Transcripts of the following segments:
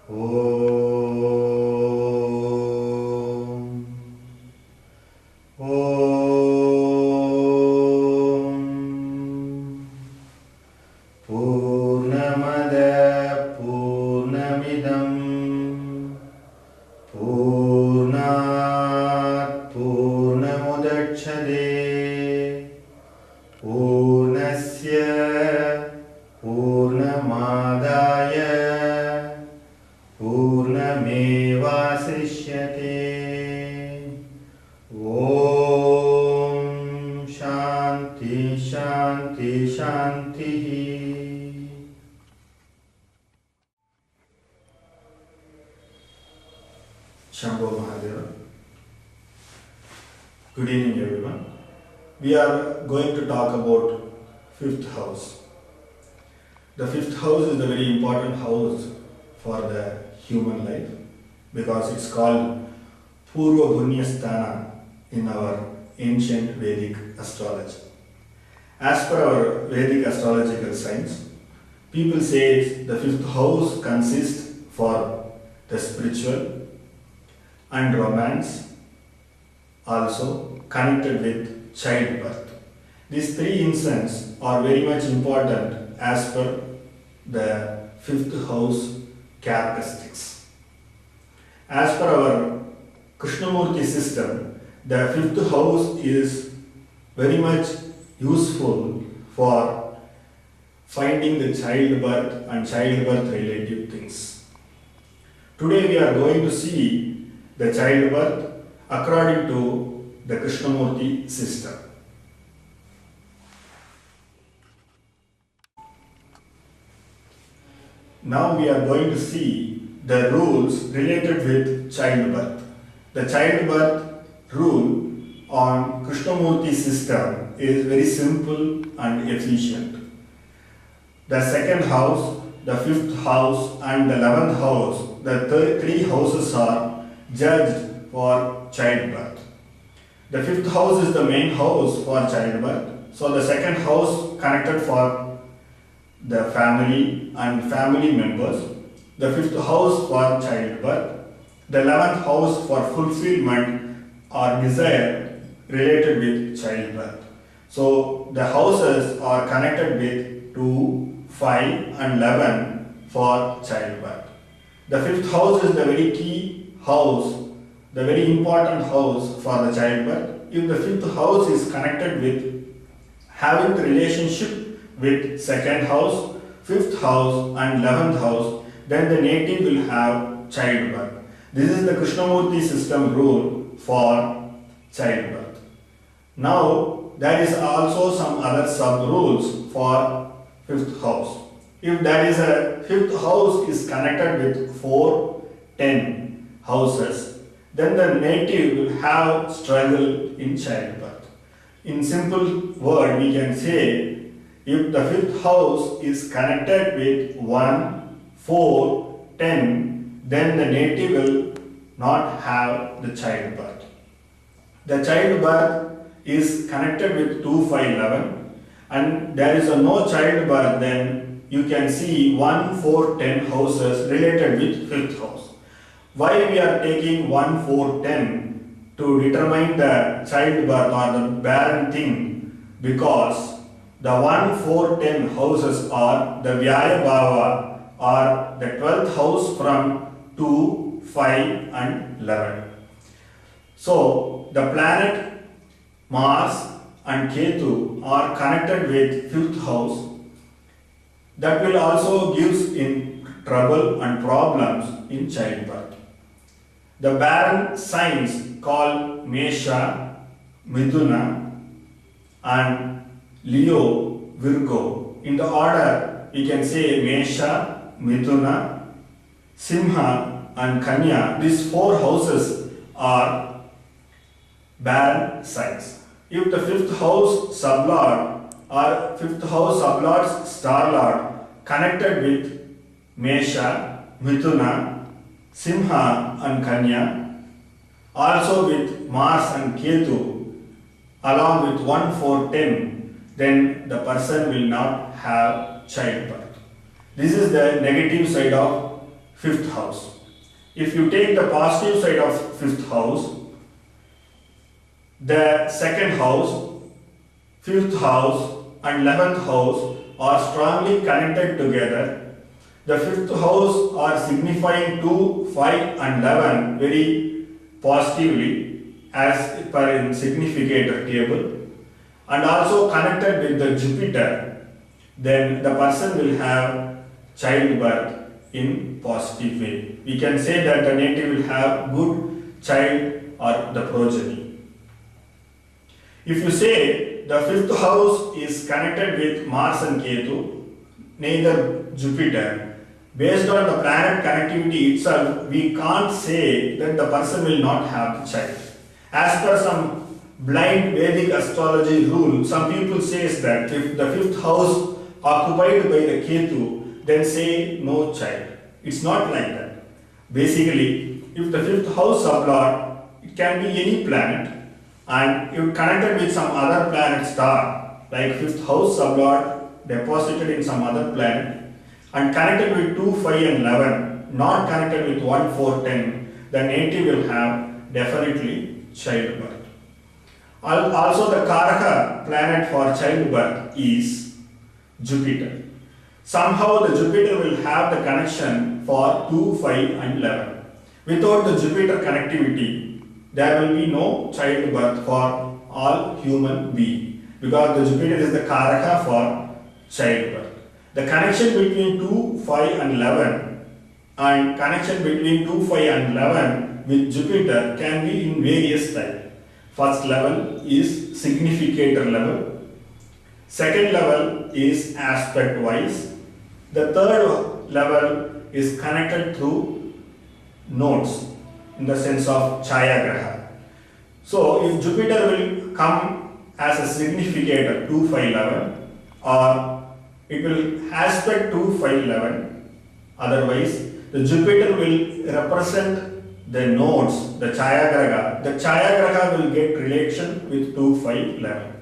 Om. Om. Purnamada Purnamidam Purnat Purnamudachyate Purnasya Purnamadaya Purnamevasrishyate. Om Shanti Shanti Shanti. Shambho Mahadeva. Good evening everyone. We are going to talk about fifth house. The fifth house is a very important house for the human life because it's called Purva Punya Sthana in our ancient Vedic astrology. As per our Vedic astrological science, people say the fifth house consists for the spiritual and romance, also connected with childbirth. These three instances are very much important as per the fifth house characteristics. As per our Krishnamurti system, the fifth house is very much useful for finding the childbirth and childbirth related things. Today we are going to see the childbirth according to the Krishnamurti system. Now we are going to see the rules related with childbirth. The childbirth rule on Krishnamurti system is very simple and efficient. The second house, the fifth house and the 11th house, the three houses are judged for childbirth. The fifth house is the main house for childbirth. So the second house connected for the family and family members. The fifth house for childbirth. The 11th house for fulfillment or desire related with childbirth. So the houses are connected with 2, 5 and 11 for childbirth. The fifth house is the very key house, the very important house for the childbirth. If the fifth house is connected with having the relationship with second house, fifth house and 11th house, then the native will have childbirth. This is the Krishnamurti system rule for childbirth. Now there is also some other sub rules for fifth house. If that is a fifth house is connected with 4, 10 houses, then the native will have struggle in childbirth. In simple word, we can say if the fifth house is connected with 1, 4, 10, then the native will not have the childbirth. The childbirth is connected with 2, 5, 11 and there is no childbirth, then you can see 1, 4, 10 houses related with fifth house. Why we are taking 1, 4, 10 to determine the childbirth or the barren thing? Because the 1, 4, 10 houses are the Vyaya Bhava or the 12th house from 2, 5 and 11. So the planet Mars and Ketu are connected with 5th house. That will also gives in trouble and problems in childbirth. The barren signs called Mesha, Midhuna and Leo, Virgo. In the order we can say Mesha, Midhuna, Simha and Kanya. These 4 houses are barren signs. If the 5th house sublord or 5th house sublord's star lord connected with Mesha, Mithuna, Simha and Kanya, also with Mars and Ketu, along with 1, 4, 10, then the person will not have childbirth. This is the negative side of fifth house. If you take the positive side of fifth house, the second house, fifth house and 11th house are strongly connected together. The fifth house are signifying 2, 5 and 11 very positively as per in significator table, and also connected with the Jupiter, then the person will have childbirth in positive way. We can say that the native will have good child or the progeny. If you say the fifth house is connected with Mars and Ketu, neither Jupiter, based on the planet connectivity itself, we can't say that the person will not have the child. As per some blind Vedic astrology rule, some people says that if the fifth house occupied by the Ketu, then say no child. It's not like that. Basically, if the fifth house sublord, it can be any planet, and if connected with some other planet star, like fifth house sublord deposited in some other planet, and connected with 2, 5 and 11, not connected with 1, 4, 10, the native will have definitely childbirth. Also the Karaka planet for childbirth is Jupiter. Somehow the Jupiter will have the connection for 2, 5 and 11. Without the Jupiter connectivity, there will be no childbirth for all human beings, because the Jupiter is the Karaka for childbirth. The connection between 2, 5 and 11 and connection between 2, 5 and 11 with Jupiter can be in various types. First level is significator level. Second level is aspect wise. The third level is connected through nodes in the sense of Chaya Graha. So if Jupiter will come as a significator 2, 5, 11, or it will aspect 2, 5, 11, otherwise the Jupiter will represent the nodes, the Chaya Graha. The Chaya Graha will get relation with 2, 5, 11.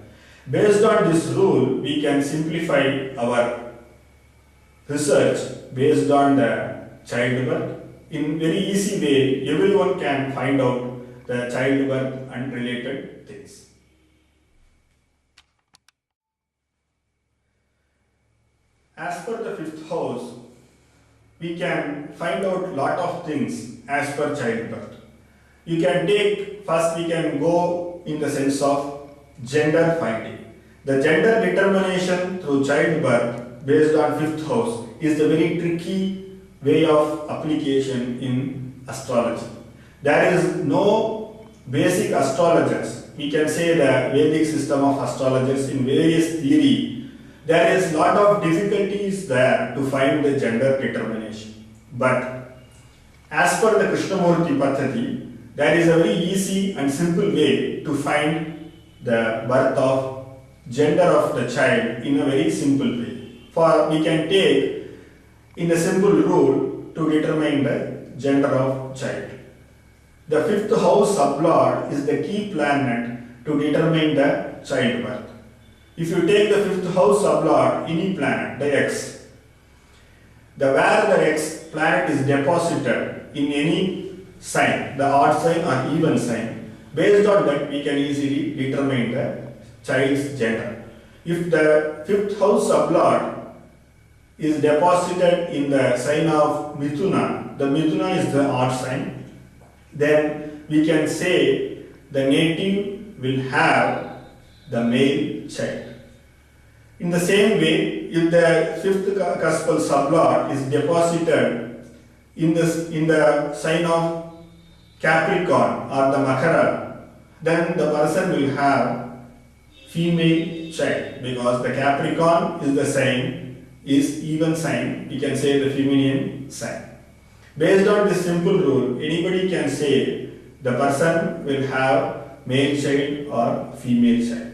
Based on this rule, we can simplify our research based on the childbirth. In very easy way, everyone can find out the childbirth and related things. As per the fifth house, we can find out lot of things as per childbirth. You can take, first we can go in the sense of gender finding. The gender determination through childbirth based on fifth house is a very tricky way of application in astrology. There is no basic astrologers. We can say the Vedic system of astrologers in various theory. There is lot of difficulties there to find the gender determination. But as per the Krishnamurti Paddhati, there is a very easy and simple way to find the birth of gender of the child in a very simple way. For we can take in a simple rule to determine the gender of child. The fifth house sublord is the key planet to determine the childbirth. If you take the fifth house sublord, any planet, the X, where the X planet is deposited in any sign, the odd sign or even sign, based on that we can easily determine the child's gender. If the fifth house sublord is deposited in the sign of Mithuna, the Mithuna is the odd sign, then we can say the native will have the male child. In the same way, if the fifth cuspal sublord is deposited in the sign of Capricorn or the Makara, then the person will have female child, because the Capricorn is the sign, is even sign, we can say the feminine sign. Based on this simple rule, anybody can say the person will have male child or female child.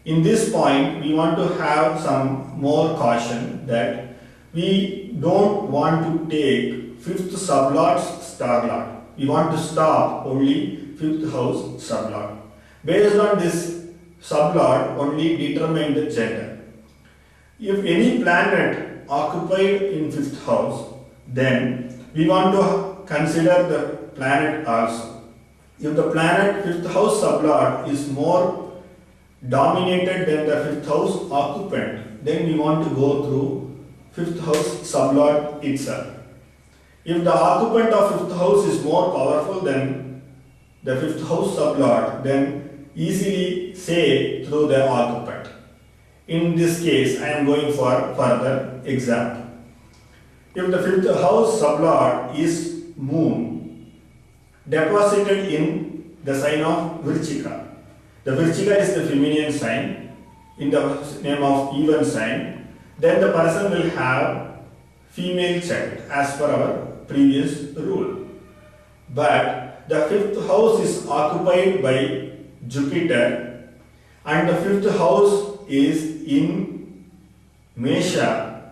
In this point, we want to have some more caution that we don't want to take fifth sublord's star lord. We want to stop only fifth house sublord. Based on this sublord, only determine the gender. If any planet occupied in fifth house, then we want to consider the planet also. If the planet fifth house sublord is more dominated than the fifth house occupant, then we want to go through fifth house sublord itself. If the occupant of fifth house is more powerful than the fifth house sublord, then easily say through the occupant. In this case, I am going for further example. If the fifth house sublord is moon, deposited in the sign of Virchika. The Virchika is the feminine sign in the name of even sign. Then the person will have female child as per our previous rule. But the fifth house is occupied by Jupiter and the fifth house is in Mesha.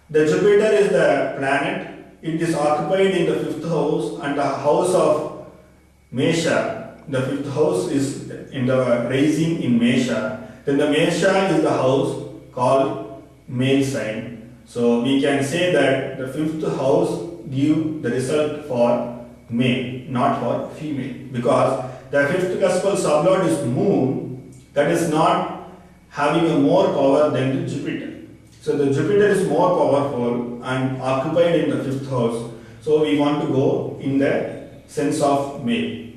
The Jupiter is the planet. It is occupied in the fifth house and the house of Mesha. The fifth house is in the rising in Mesha. Then the Mesha is the house called male sign. So we can say that the fifth house give the result for male, not for female, because the fifth gospel sublord is moon, that is not having a more power than the Jupiter. So the Jupiter is more powerful and occupied in the fifth house. So we want to go in the sense of male.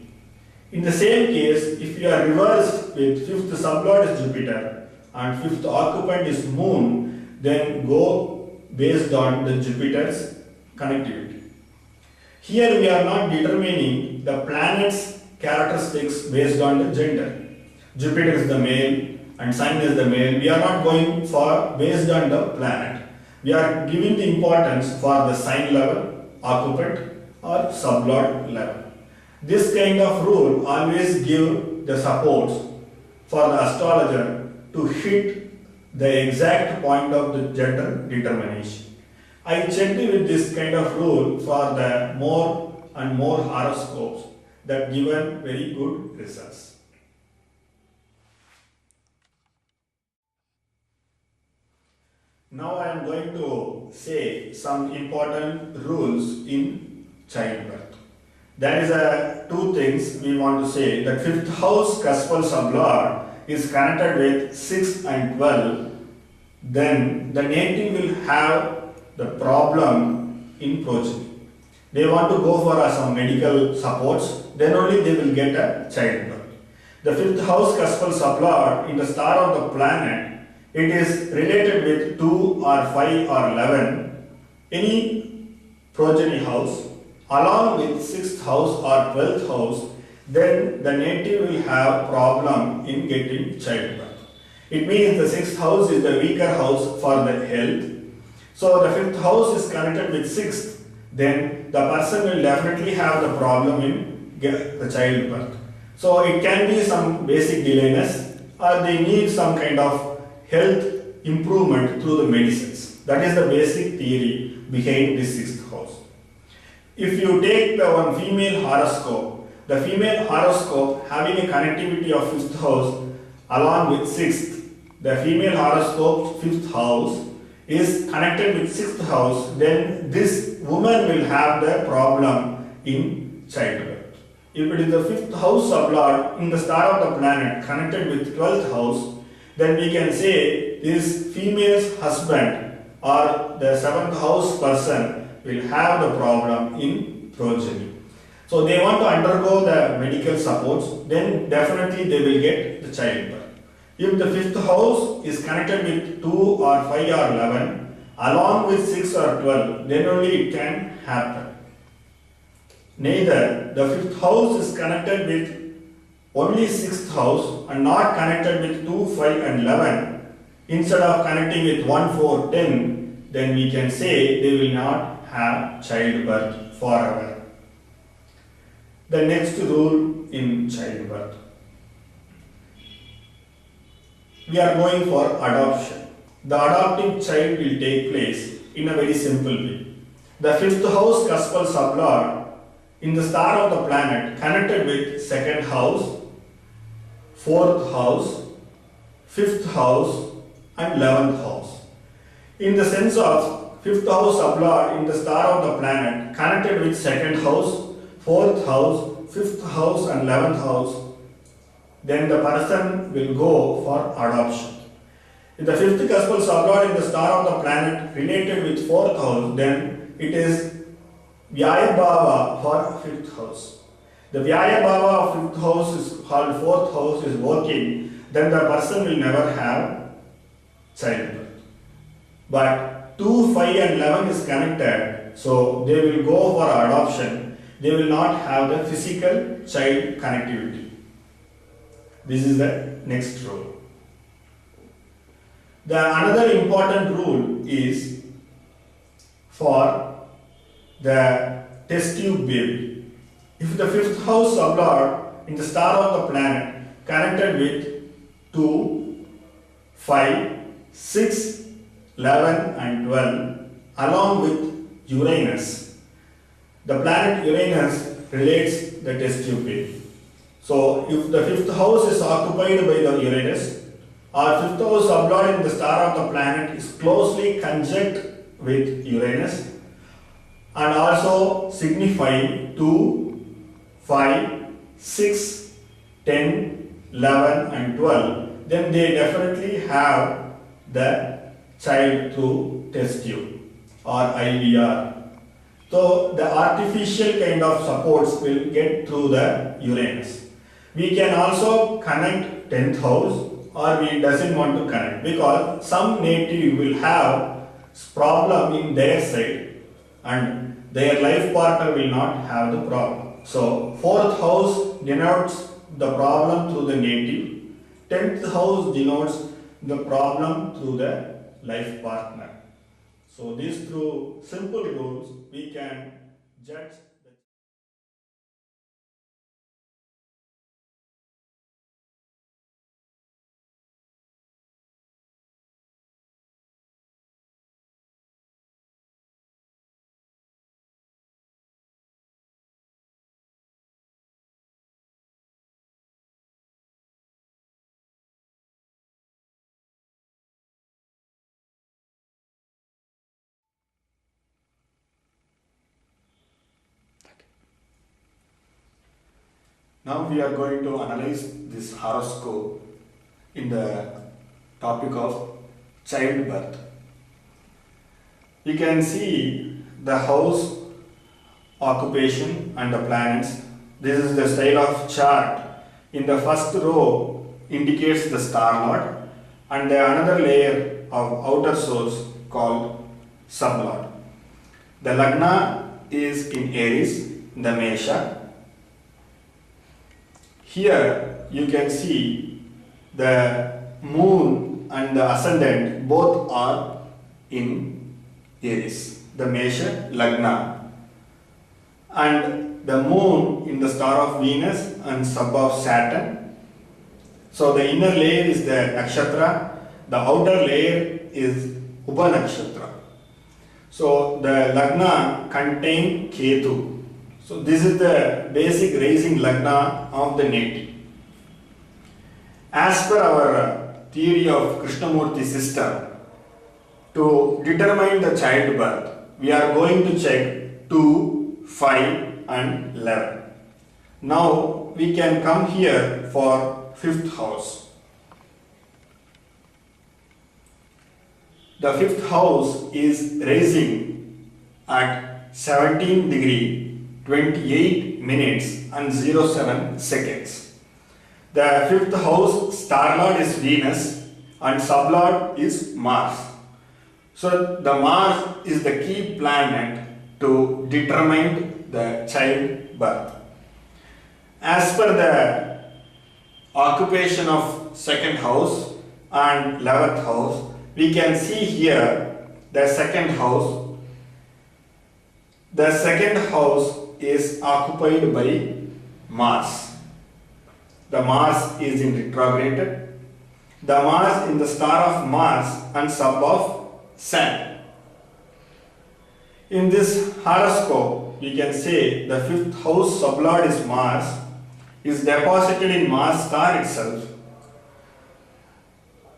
In the same case, if you are reversed with fifth sublord is Jupiter and fifth occupant is moon, then go based on the Jupiter's connectivity. Here we are not determining the planet's characteristics based on the gender. Jupiter is the male and Sun is the male. We are not going for based on the planet. We are giving the importance for the sign level, occupant or sublord level. This kind of rule always give the supports for the astrologer to hit the exact point of the gender determination. I checked with this kind of rule for the more and more horoscopes that given very good results. Now I am going to say some important rules in childbirth. There is two things we want to say. The fifth house cuspal sublord is connected with 6 and 12. Then the native will have the problem in progeny. They want to go for some medical supports, then only they will get a childbirth. The fifth house cuspal sublord in the star of the planet, it is related with 2 or 5 or 11, any progeny house, along with 6th house or 12th house, then the native will have problem in getting childbirth. It means the 6th house is the weaker house for the health. So the 5th house is connected with 6th, then the person will definitely have the problem in the childbirth. So it can be some basic delayness or they need some kind of health improvement through the medicines. That is the basic theory behind this 6th house. If you take the one female horoscope, the female horoscope having a connectivity of 5th house along with 6th, the female horoscope 5th house is connected with 6th house, then this woman will have the problem in childbirth. If it is the 5th house sublord in the star of the planet connected with 12th house, then we can say this female's husband or the 7th house person will have the problem in progeny. So they want to undergo the medical supports, then definitely they will get the childbirth. If the 5th house is connected with 2 or 5 or 11, along with 6 or 12, then only it can happen. Neither the 5th house is connected with only 6th house and not connected with 2, 5 and 11. Instead of connecting with 1, 4, 10, then we can say they will not have childbirth forever. The next rule in childbirth. We are going for adoption. The adopting child will take place in a very simple way. The 5th house cuspal sublord in the star of the planet connected with 2nd house, 4th house, 5th house and 11th house. In the sense of fifth house sublord in the star of the planet connected with second house, fourth house, fifth house and 11th house, then the person will go for adoption. If the fifth cuspal sublord in the star of the planet related with fourth house, then it is Vyaya Bhava for fifth house. The Vyaya Bhava of fifth house is called fourth house is working, then the person will never have childbirth. But 2, 5 and 11 is connected, so they will go for adoption. They will not have the physical child connectivity. This is the next rule. The another important rule is for the test tube baby. If the fifth house sublord in the star of the planet connected with 2, 5, 6, 11 and 12 along with Uranus, the planet Uranus relates the test tube baby. So if the fifth house is occupied by the Uranus, or fifth house sublord in the star of the planet is closely conjunct with Uranus and also signifying 2, 5, 6, 10, 11 and 12, then they definitely have the child through test tube or IVR. So the artificial kind of supports will get through the Uranus. We can also connect 10th house, or we doesn't want to connect because some native will have problem in their side and their life partner will not have the problem. So 4th house denotes the problem through the native, 10th house denotes the problem through the life partner. So these through simple rules we can judge. Now we are going to analyze this horoscope in the topic of childbirth. You can see the house, occupation and the planets. This is the style of chart. In the first row indicates the star lord and the another layer of outer source called sublord. The Lagna is in Aries, the Mesha. Here you can see the moon and the ascendant both are in Aries, the Mesha Lagna, and the moon in the star of Venus and sub of Saturn. So the inner layer is the nakshatra, the outer layer is Upa nakshatra. So the Lagna contain Ketu. So this is the basic raising Lagna of the native. As per our theory of Krishnamurti system, to determine the childbirth, we are going to check 2, 5 and 11. Now we can come here for 5th house. The 5th house is raising at 17 degree 28 minutes and 07 seconds. The 5th house star lord is Venus and sublord is Mars. So the Mars is the key planet to determine the childbirth. As per the occupation of 2nd house and 11th house, we can see here the 2nd house. The 2nd house is occupied by Mars. The Mars is in retrograde. The Mars in the star of Mars and sub of Sun. In this horoscope, we can say the 5th house sublord is Mars, is deposited in Mars star itself.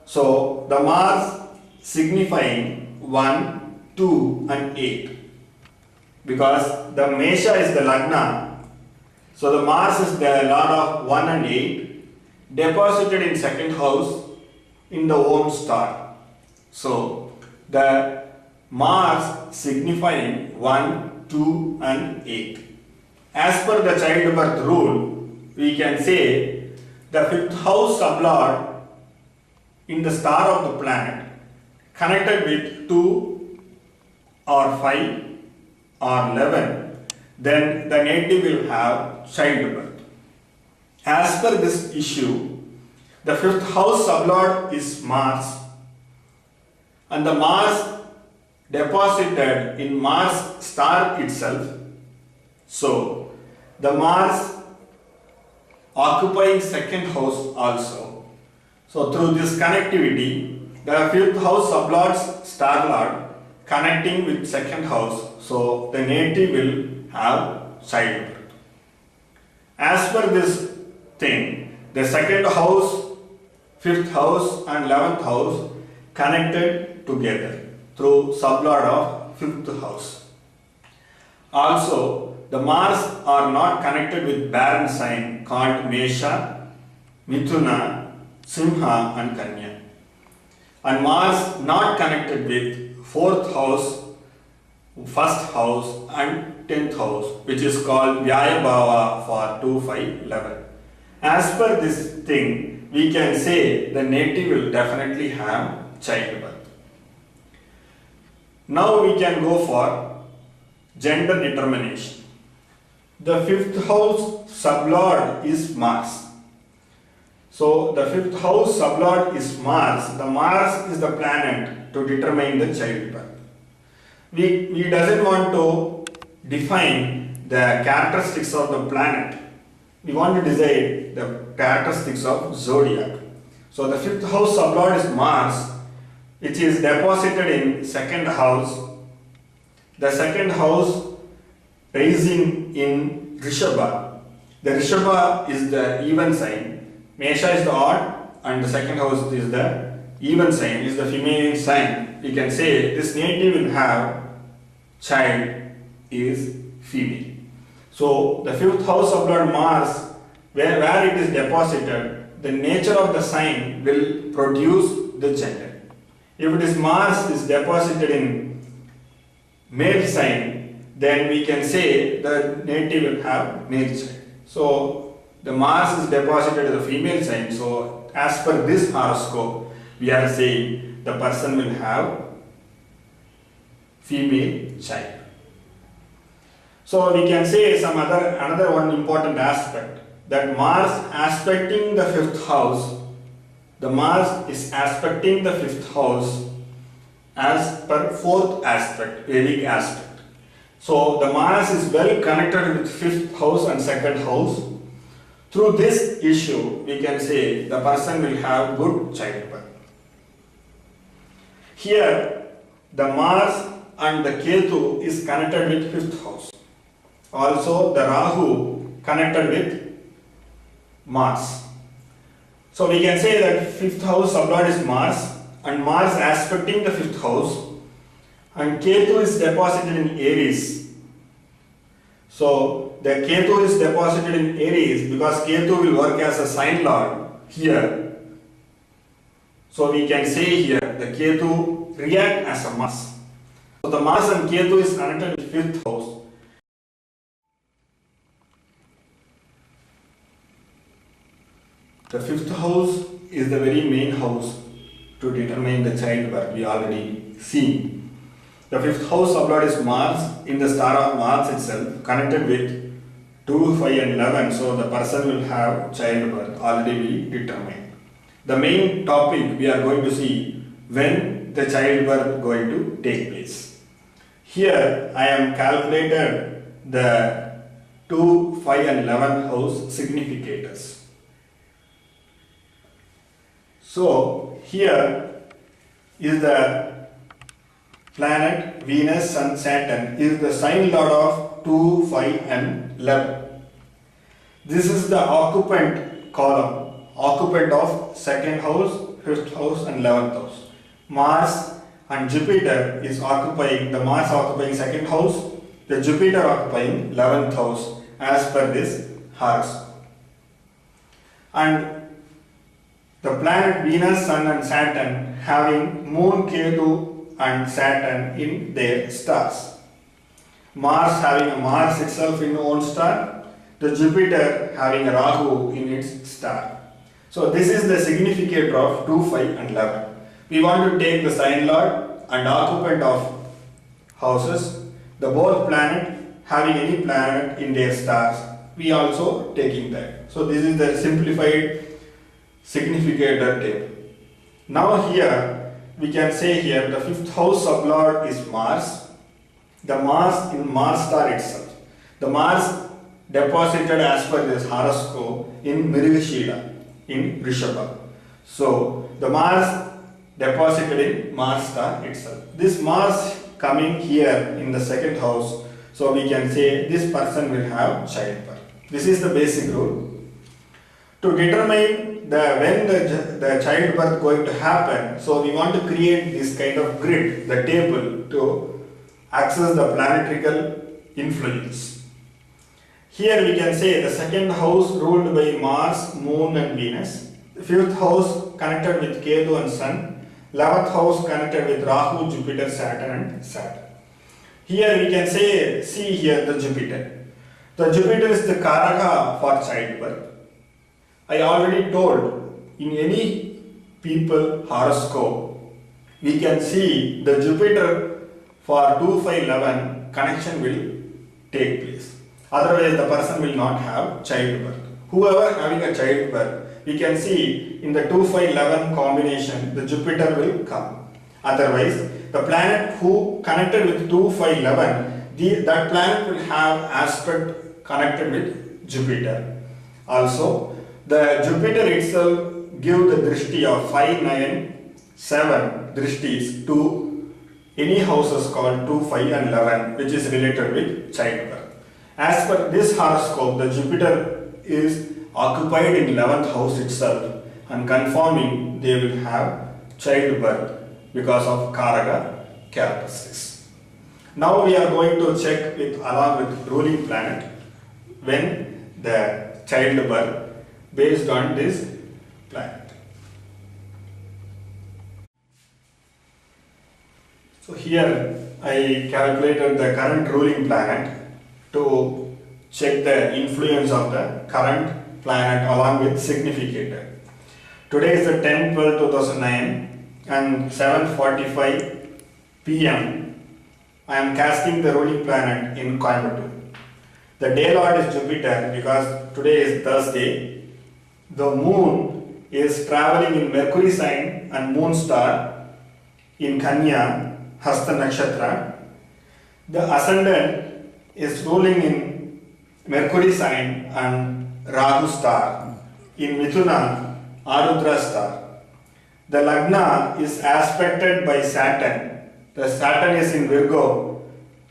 So the Mars signifying 1, 2 and 8. Because the Mesha is the Lagna, so the Mars is the Lord of 1 and 8, deposited in second house in the Om star. So the Mars signifying 1, 2 and 8. As per the childbirth rule, we can say the fifth house sublord in the star of the planet connected with 2 or 5 or 11, then the native will have childbirth. As per this issue, the fifth house sublord is Mars, and the Mars deposited in Mars star itself. So the Mars occupying second house also. So through this connectivity, the fifth house sublords star lord connecting with second house, so the native will have childbirth. As per this thing, the second house, fifth house and 11th house connected together through sublord of fifth house. Also, the Mars are not connected with barren sign called Mesha, Mithuna, Simha and Kanya. And Mars not connected with 4th house, 1st house and 10th house, which is called Vyaya Bhava for 2, 5, 11. As per this thing, we can say the native will definitely have childbirth. Now we can go for gender determination. The fifth house sublord is Mars. So the fifth house sublord is Mars. The Mars is the planet to determine the childbirth. We doesn't want to define the characteristics of the planet. We want to decide the characteristics of zodiac. So the fifth house sublord is Mars, which is deposited in second house. The second house rising in Rishabha. The Rishabha is the even sign. Mesha is the odd and the second house is the even sign, is the female sign. We can say this native will have child is female. So the fifth house of Lord Mars, where it is deposited, the nature of the sign will produce the gender. If it is Mars is deposited in male sign, then we can say the native will have male child. So the Mars is deposited as a female sign. So as per this horoscope, we are saying the person will have female child. So we can say another one important aspect, that Mars aspecting the fifth house. The Mars is aspecting the fifth house as per fourth aspect, Vedic aspect. So the Mars is well connected with fifth house and second house. Through this issue, we can say the person will have good childbirth. Here, the Mars and the Ketu is connected with fifth house. Also, the Rahu connected with Mars. So we can say that fifth house sublord is Mars, and Mars aspecting the fifth house, and Ketu is deposited in Aries. So the Ketu is deposited in Aries because Ketu will work as a sign lord here. So we can say here the Ketu react as a Mars. So the Mars and Ketu is connected with fifth house. The fifth house is the very main house to determine the childbirth. We already seen. The fifth house sublord is Mars in the star of Mars itself, connected with 2, 5 and 11. So the person will have childbirth, already we determined. The main topic we are going to see when the childbirth going to take place. Here I am calculated the 2, 5 and 11 house significators. So here is the planet Venus and Saturn is the sign lord of 2, 5 and 11. This is the occupant column, occupant of second house, fifth house and 11th house. Mars and Jupiter is occupying, the Mars occupying second house, the Jupiter occupying 11th house as per this horoscope. And the planet Venus, Sun and Saturn having Moon, Ketu and Saturn in their stars. Mars having a Mars itself in own star, the Jupiter having a Rahu in its star. So this is the significator of 2, 5 and 11. We want to take the sign lord and occupant of houses, the both planet having any planet in their stars, we also taking that. So this is the simplified significator table. Now here we can say here the 5th house sublord is Mars. The Mars in Mars star itself. The Mars deposited as per this horoscope in Mrigashira in Rishabha. So the Mars deposited in Mars star itself. This Mars coming here in the 2nd house, so we can say this person will have childbirth. This is the basic rule. To determine when the childbirth going to happen, so we want to create this kind of grid, the table, to access the planetary influence. Here we can say the 2nd house ruled by Mars, Moon and Venus, the 5th house connected with Ketu and Sun, 11th house connected with Rahu, Jupiter, Saturn and Saturn. Here we can say, see here the Jupiter. The Jupiter is the Karaka for childbirth. I already told, in any people horoscope, we can see the Jupiter for 2, 5, 11 connection will take place. Otherwise the person will not have childbirth. Whoever having a childbirth, we can see in the 2, 5, 11 combination, the Jupiter will come. Otherwise, the planet who connected with 2, 5, 11, that planet will have aspect connected with Jupiter. Also, the Jupiter itself give the drishti of 5, 9, 7 drishtis to any houses called 2, 5 and 11, which is related with childbirth. As per this horoscope, the Jupiter is occupied in 11th house itself and confirming they will have childbirth because of Karaka characteristics. Now we are going to check with along with ruling planet when the childbirth based on this planet. So here I calculated the current ruling planet to check the influence of the current planet along with significator. Today is the 10/12/2009 and 7:45 p.m. I am casting the ruling planet in Coimbatore. The day lord is Jupiter because today is Thursday. The moon is traveling in Mercury sign and moon star in Kanya, Hasta Nakshatra. The ascendant is ruling in Mercury sign and Rahu star in Mithuna, Arudra star. The Lagna is aspected by Saturn. The Saturn is in Virgo.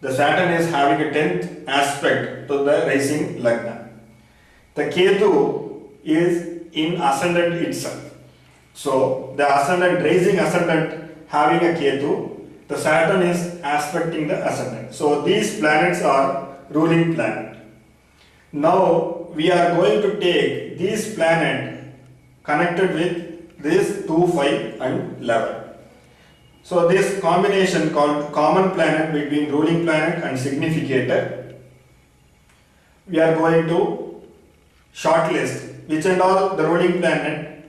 The Saturn is having a 10th aspect to the rising Lagna. The Ketu is in ascendant itself. So the ascendant, rising ascendant having a Ketu, the Saturn is aspecting the ascendant. So these planets are ruling planet. Now we are going to take these planets connected with this 2, 5 and 11. So this combination called common planet between ruling planet and significator, we are going to shortlist which and all the ruling planet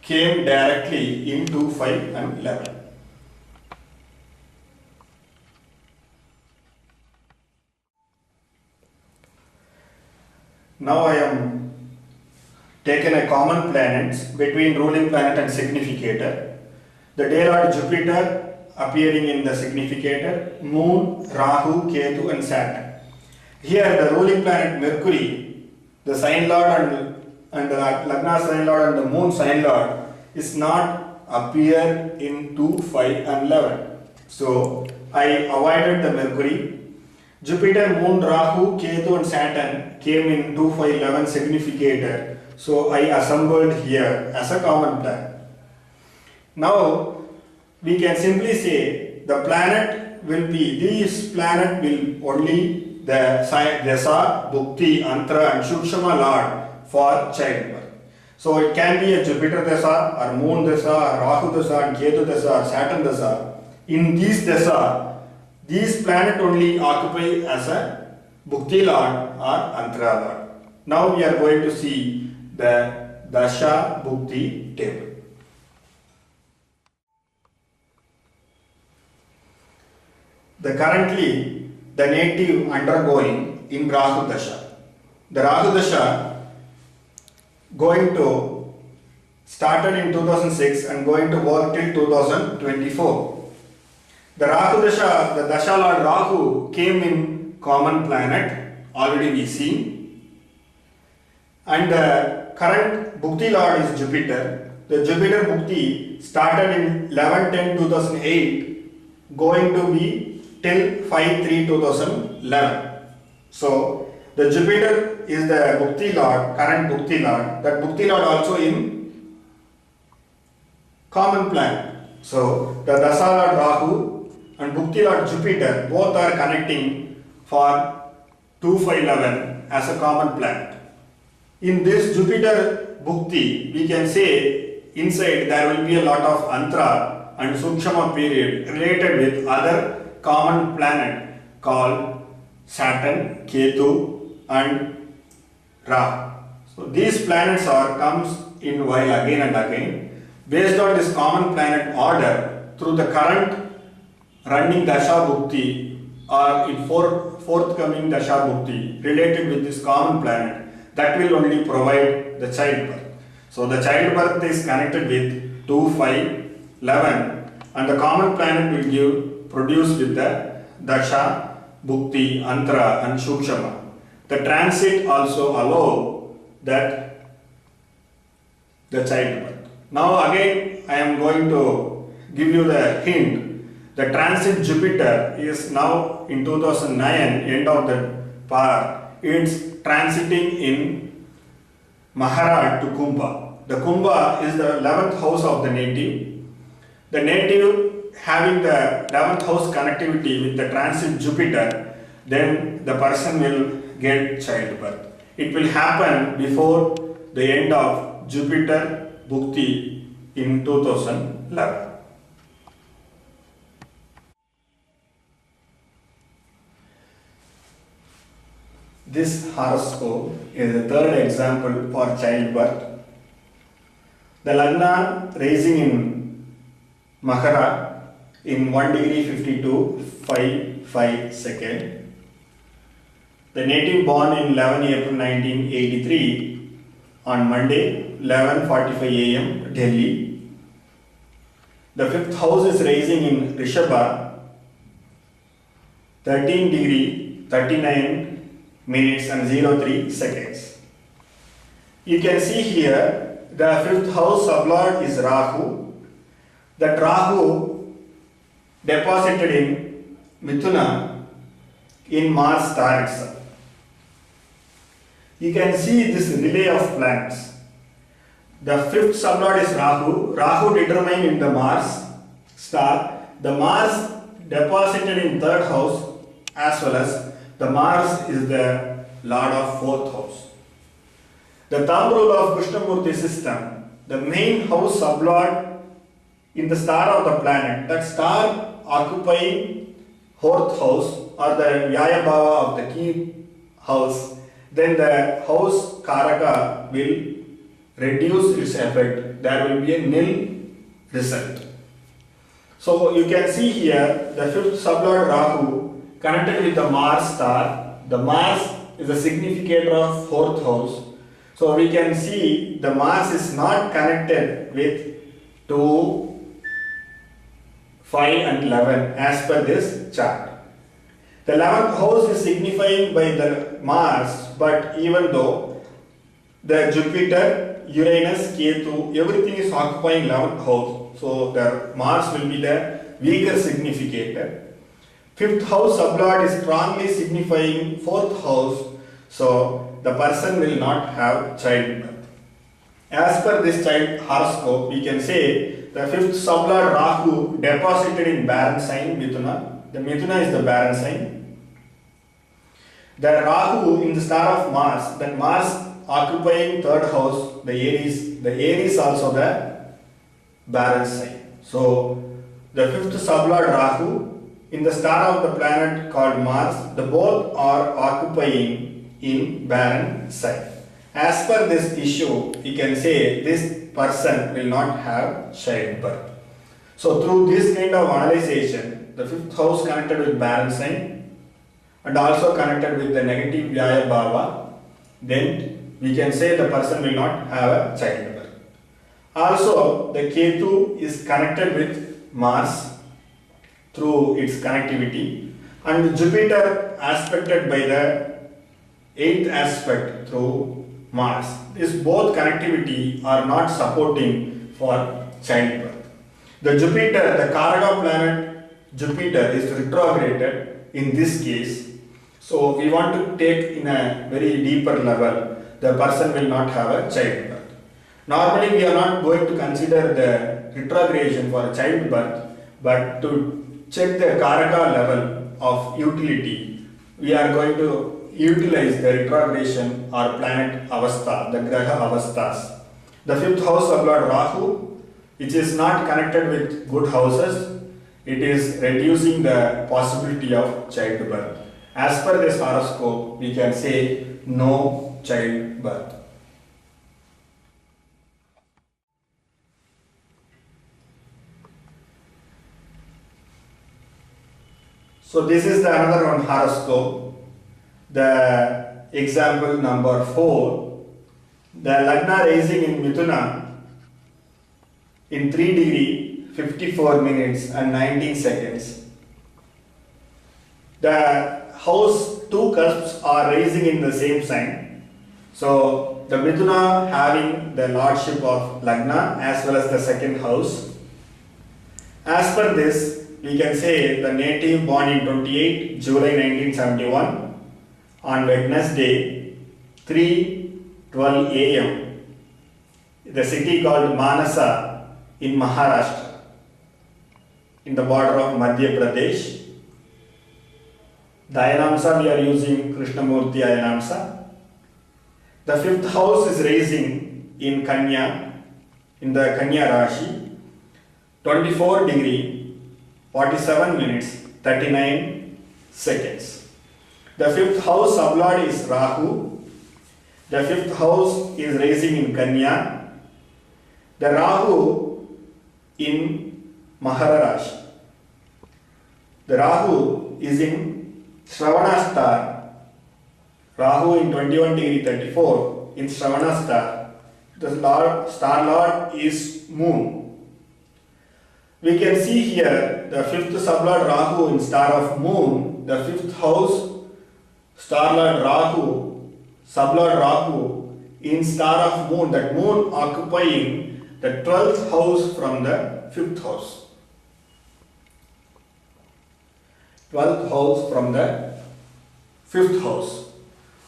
came directly in 2, 5 and 11. Now I am taken a common planets between ruling planet and significator. The day lord Jupiter appearing in the significator, Moon, Rahu, Ketu and Saturn. Here the ruling planet Mercury, the sign lord and the Lagna sign lord and the Moon sign lord is not appear in 2, 5 and 11. So I avoided the Mercury. Jupiter, Moon, Rahu, Ketu and Saturn came in 2, 5, 11 significator. So I assembled here as a common planet. Now we can simply say the planet will be, this planet will only the Dasa, Bhukti, Antra and Shukshama Lord for childbirth. So it can be a Jupiter Dasa or Moon Dasa or Rahu Dasa and Ketu Dasa or Saturn Dasa. In these Dasa, these planets only occupy as a Bhukti Lord or Antra Lord. Now we are going to see the Dasha Bhukti table. Currently the native undergoing in Rahu Dasha. The Rahu Dasha going to started in 2006 and going to work till 2024. The Rahu Dasha, the Dasha Lord Rahu came in common planet, already we see, and the current Bhukti Lord is Jupiter. The Jupiter Bhukti started in 11/10/2008, going to be till 5/3/2011. So the Jupiter is the Bhukti Lord, current Bhukti Lord. That Bhukti Lord also in common planet. So the Dasa Lord Rahu and Bhukti Lord Jupiter both are connecting for 2/5/11 as a common planet. In this Jupiter Bhukti, we can say inside there will be a lot of Antra and Sukshama period related with other common planet called Saturn, Ketu and Rahu. So these planets are comes in while again and again. Based on this common planet order, through the current running Dasha Bhukti or in forthcoming Dasha Bhukti related with this common planet, that will only provide the childbirth. So the childbirth is connected with 2/5/11 and the common planet will produce with the Dasha, Bhukti, Antra and Shukshama. The transit also allow that the childbirth. Now again I am going to give you the hint. The transit Jupiter is now in 2009, end of the part, it's transiting in Mahara to Kumbha. The Kumbha is the 11th house of the native. The native having the 11th house connectivity with the transit Jupiter, then the person will get childbirth. It will happen before the end of Jupiter Bhukti in 2011. This horoscope is the third example for childbirth. The Lagna rising in Makara in 1°52'5'5". The native born in 11 April 1983 on Monday 11:45 a.m. Delhi. The fifth house is rising in Rishabha 13°39'03". You can see here the fifth house sublord is Rahu. That Rahu deposited in Mithuna in Mars star itself. You can see this relay of planets. The fifth sublord is Rahu. Rahu determined in the Mars star. The Mars deposited in third house, as well as the Mars is the lord of fourth house. The thumb rule of Krishnamurti system, the main house sublord in the star of the planet, that star occupying fourth house or the Vyaya Bhava of the key house, then the house Karaka will reduce its effect. There will be a nil result. So you can see here the fifth sublord Rahu connected with the Mars star. The Mars is a significator of fourth house. So we can see the Mars is not connected with 2, 5 and 11 as per this chart. The 11th house is signifying by the Mars, but even though the Jupiter, Uranus, Ketu, everything is occupying 11th house, so the Mars will be the weaker significator. Fifth house sublord is strongly signifying fourth house, so the person will not have childbirth. As per this child horoscope, we can say the fifth sublord Rahu deposited in barren sign Mithuna. The Mithuna is the barren sign. The Rahu in the star of Mars, that Mars occupying third house, the Aries also the barren sign. So the fifth sublord Rahu in the star of the planet called Mars, the both are occupying in barren sign. As per this issue, we can say this person will not have childbirth. So through this kind of analyzation, the fifth house connected with barren sign and also connected with the negative Vyaya Bhava, then we can say the person will not have a childbirth. Also, the Ketu is connected with Mars through its connectivity, and Jupiter aspected by the 8th aspect through Mars. These both connectivity are not supporting for childbirth. The Jupiter, the Karaka planet Jupiter is retrograded in this case. So we want to take in a very deeper level, the person will not have a childbirth. Normally we are not going to consider the retrogradation for a childbirth, but to check the Karaka level of utility, we are going to utilize the retrogradation or planet avastha, the graha avasthas. The fifth house of Lord Rahu, which is not connected with good houses, it is reducing the possibility of childbirth. As per this horoscope, we can say no childbirth. So this is the another one horoscope. The example number 4. The Lagna rising in Mithuna in 3 degree 54 minutes and 19 seconds. The house 2 cusps are rising in the same sign. So the Mithuna having the lordship of Lagna as well as the second house. As per this, we can say the native born in 28 July 1971 on Wednesday 3:12 a.m. the city called Manasa in Maharashtra in the border of Madhya Pradesh. The Ayanamsa we are using Krishnamurti Ayanamsa. The 5th house is rising in Kanya, in the Kanya Rashi, 24 degree 47 minutes 39 seconds. The 5th house sublord is Rahu. The 5th house is rising in Kanya. The Rahu in Mahara Rashi. The Rahu is in Shravana star. Rahu in 21 degree 34 in Shravana star. The star lord is Moon. We can see here the 5th sublord Rahu in star of Moon, the 5th house star lord Rahu, sublord Rahu in star of Moon, that Moon occupying the 12th house from the 5th house. 12th house from the 5th house.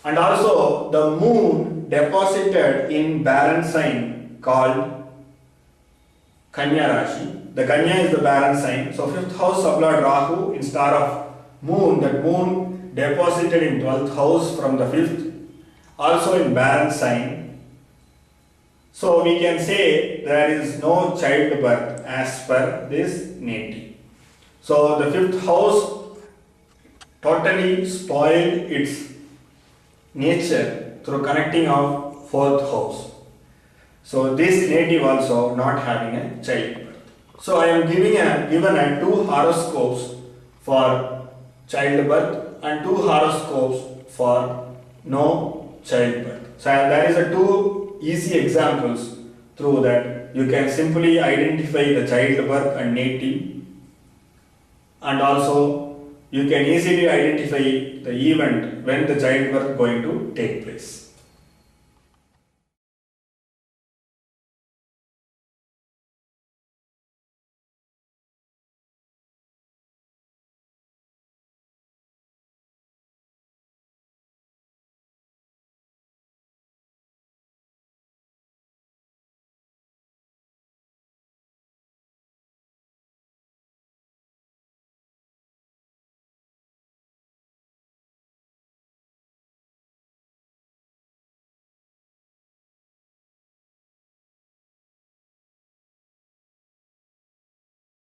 And also the Moon deposited in barren sign called Kanya Rashi. The Kanya is the barren sign. So 5th house sublord Rahu in star of Moon, that Moon deposited in 12th house from the 5th, also in barren sign. So we can say there is no childbirth as per this native. So the 5th house totally spoiled its nature through connecting of 4th house. So this native also not having a childbirth. So I am given 2 horoscopes for childbirth and 2 horoscopes for no childbirth. So there is 2 easy examples through that you can simply identify the childbirth and native, and also you can easily identify the event when the childbirth going to take place.